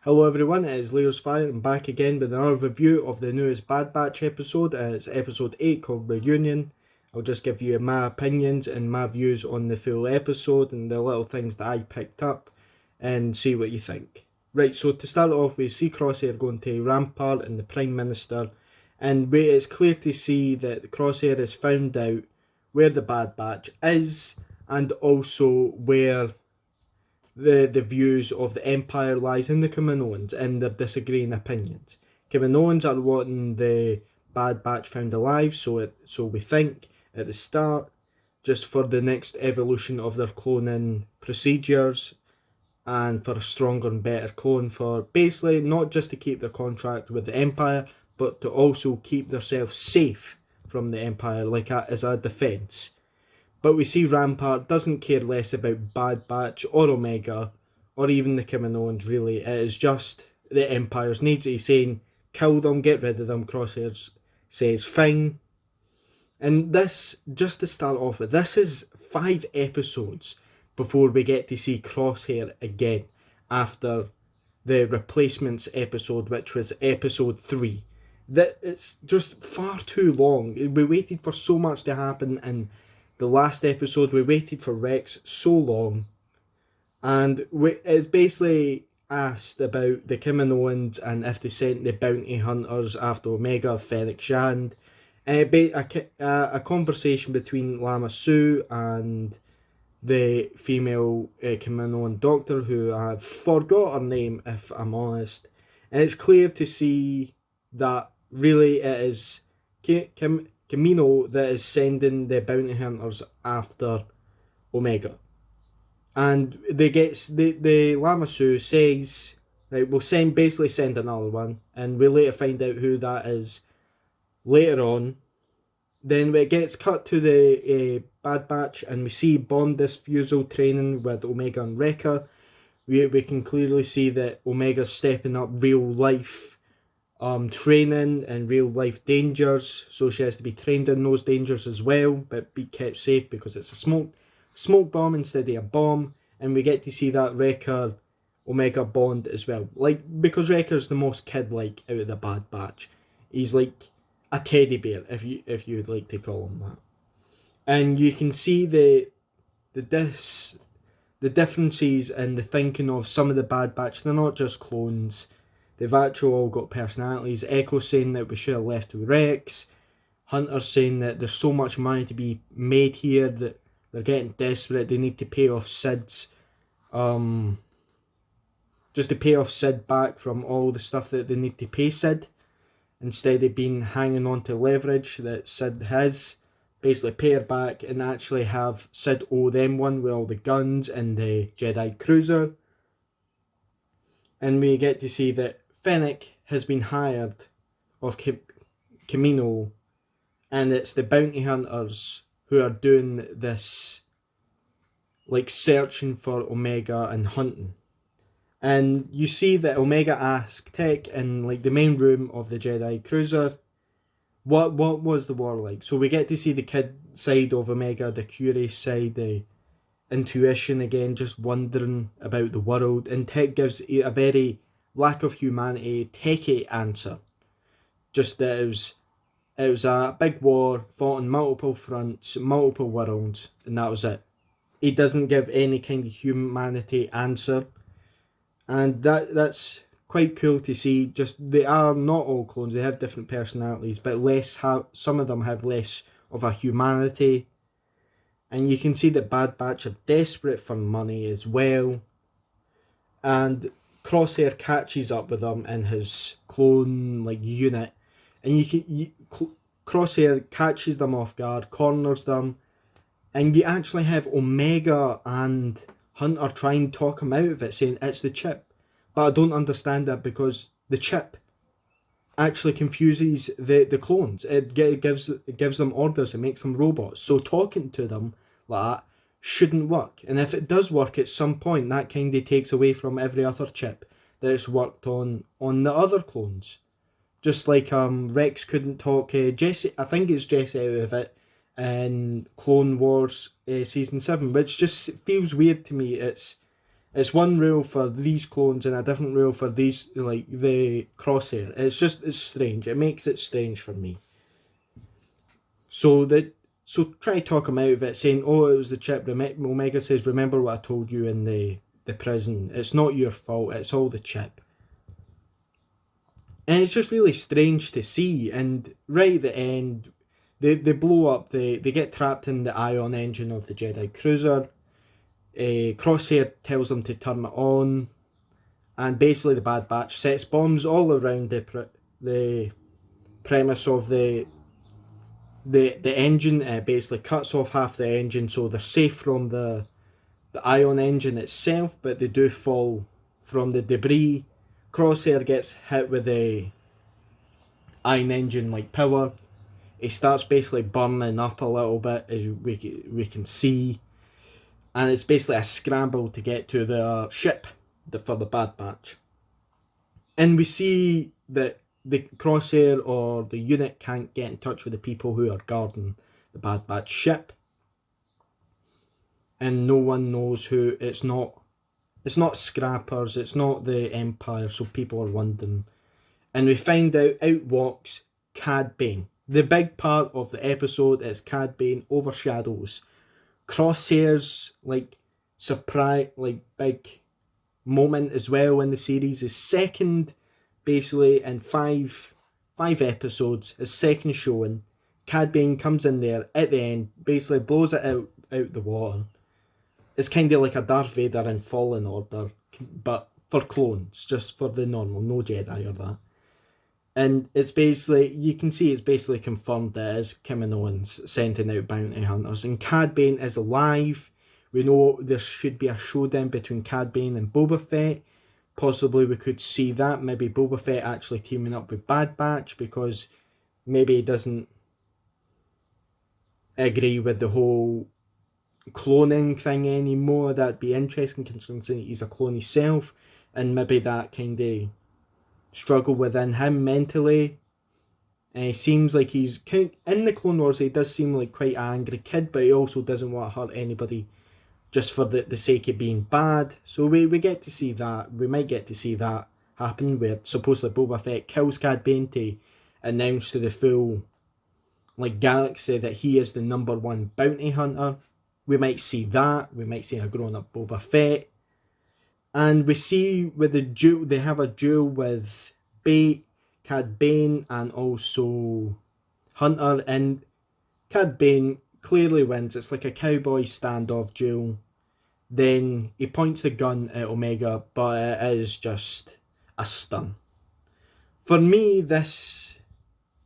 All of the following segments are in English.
Hello everyone, it is Leo's Fire. I'm back again with another review of the newest Bad Batch episode. It's episode 8 called Reunion. I'll just give you my opinions and my views on the full episode and the little things that I picked up and see what you think. Right, so to start off, we see Crosshair going to Rampart and the Prime Minister, and it's clear to see that Crosshair has found out where the Bad Batch is and also where the views of the Empire lies in the Kaminoans and their disagreeing opinions. Kaminoans are wanting the Bad Batch found alive, so we think, at the start, just for the next evolution of their cloning procedures and for a stronger and better clone, for basically not just to keep their contract with the Empire, but to also keep themselves safe from the Empire, like as a defence. But we see Rampart doesn't care less about Bad Batch or Omega or even the Kaminoans really. It is just the Empire's needs. He's saying, kill them, get rid of them. Crosshair says, fine. And this, just to start off with, this is 5 episodes before we get to see Crosshair again after the Replacements episode, which was episode 3. That it's just far too long. We waited for so much to happen in the last episode. We waited for Rex so long, and it's basically asked about the Kaminoans and if they sent the bounty hunters after Omega, Fennec Shand. A conversation between Lama Sue and the female Kaminoan doctor, who I've forgot her name if I'm honest. And it's clear to see that really it is Kamino that is sending the bounty hunters after Omega. And the Lama Su says, right, we'll basically send another one, and we later find out who that is later on. Then it gets cut to the Bad Batch, and we see bomb disposal training with Omega and Wrecker. We can clearly see that Omega's stepping up real life training and real life dangers, so she has to be trained in those dangers as well, but be kept safe because it's a smoke bomb instead of a bomb. And we get to see that Wrecker Omega bond as well, like, because Wrecker's the most kid-like out of the Bad Batch. He's like a teddy bear, if you'd like to call him that. And you can see the differences in the thinking of some of the Bad Batch. They're not just clones. They've actually all got personalities. Echo saying that we should have left with Rex. Hunter saying that there's so much money to be made here that they're getting desperate. They need to pay off Sid's, just to pay off Sid back from all the stuff that they need to pay Sid, instead of being hanging on to leverage that Sid has. Basically pay her back and actually have Sid owe them one with all the guns and the Jedi cruiser. And we get to see that Fennec has been hired of Kamino, and it's the bounty hunters who are doing this, like, searching for Omega and hunting. And you see that Omega asked Tech in, like, the main room of the Jedi cruiser, what was the war like? So we get to see the kid side of Omega, the curious side, the intuition again, just wondering about the world. And Tech gives a very lack of humanity, techie answer. Just that it was a big war, fought on multiple fronts, multiple worlds, and that was it. He doesn't give any kind of humanity answer. And that's quite cool to see. Just, they are not all clones, they have different personalities, but some of them have less of a humanity. And you can see that Bad Batch are desperate for money as well. And Crosshair catches up with them in his clone, like, unit. And Crosshair catches them off guard, corners them. And you actually have Omega and Hunter try and talk him out of it, saying it's the chip. But I don't understand that, because the chip actually confuses the clones. It gives them orders, it makes them robots. So talking to them like that shouldn't work. And if it does work at some point, that kind of takes away from every other chip that it's worked on the other clones. Just like Rex couldn't talk Jesse, I think it's Jesse out of it, in Clone Wars Season 7, which just feels weird to me. It's It's one rule for these clones and a different rule for these, like the Crosshair. It's strange. It makes it strange for me. So try to talk him out of it, saying, "Oh, it was the chip." Omega says, "Remember what I told you in the prison. It's not your fault. It's all the chip." And it's just really strange to see. And right at the end, they blow up. They get trapped in the ion engine of the Jedi cruiser. Crosshair tells them to turn it on, and basically the Bad Batch sets bombs all around the premise of the engine. It basically cuts off half the engine, so they're safe from the ion engine itself, but they do fall from the debris. Crosshair gets hit with the ion engine like power. He starts basically burning up a little bit, as we can see, and it's basically a scramble to get to the ship for the Bad Batch. And we see that the Crosshair or the unit can't get in touch with the people who are guarding the Bad Batch ship, and no one knows who. It's not Scrappers, it's not the Empire, so people are wondering. And we find out walks Cad Bane. The big part of the episode is Cad Bane overshadows Crosshair's surprise, big moment as well in the series. His second, basically in five episodes, his second showing. Cad Bane comes in there at the end, basically blows it out the water. It's kind of like a Darth Vader in Fallen Order, but for clones, just for the normal, no Jedi or that. And it's basically, you can see it's basically confirmed that it is Kim and Owens sending out bounty hunters. And Cad Bane is alive. We know there should be a showdown between Cad Bane and Boba Fett. Possibly we could see that. Maybe Boba Fett actually teaming up with Bad Batch, because maybe he doesn't agree with the whole cloning thing anymore. That'd be interesting, considering he's a clone himself. And maybe that kind of struggle within him mentally. He seems like he's in the Clone Wars. He does seem like quite an angry kid, but he also doesn't want to hurt anybody just for the sake of being bad. So we get to see that. We might get to see that happen, where supposedly Boba Fett kills Cad Bane to announce to the full galaxy that he is the #1 bounty hunter. We might see that. We might see a grown up Boba Fett. And we see with the duel, they have a duel with Cad Bane and also Hunter, and Cad Bane clearly wins. It's like a cowboy standoff duel. Then he points the gun at Omega, but it is just a stun. For me, this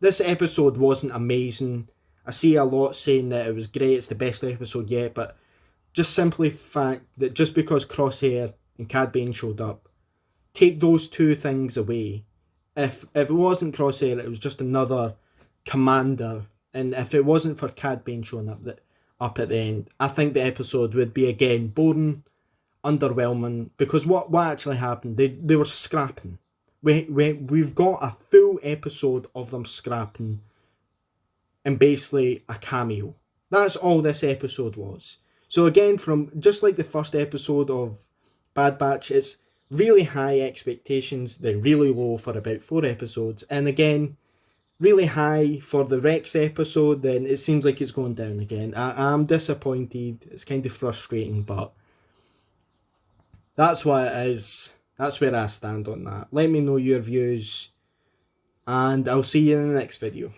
episode wasn't amazing. I see a lot saying that it was great, it's the best episode yet, but just simply the fact that just because Crosshair and Cad Bane showed up, take those two things away. If it wasn't Crosshair, it was just another commander, and if it wasn't for Cad Bane showing up at the end, I think the episode would be again boring, underwhelming, because what actually happened, they were scrapping. We've got a full episode of them scrapping, and basically a cameo. That's all this episode was. So again, from just like the first episode of Bad Batch, it's really high expectations, then really low for about 4 episodes, and again, really high for the Rex episode, then it seems like it's going down again. I'm disappointed. It's kind of frustrating, but that's what it is. That's where I stand on that. Let me know your views, and I'll see you in the next video.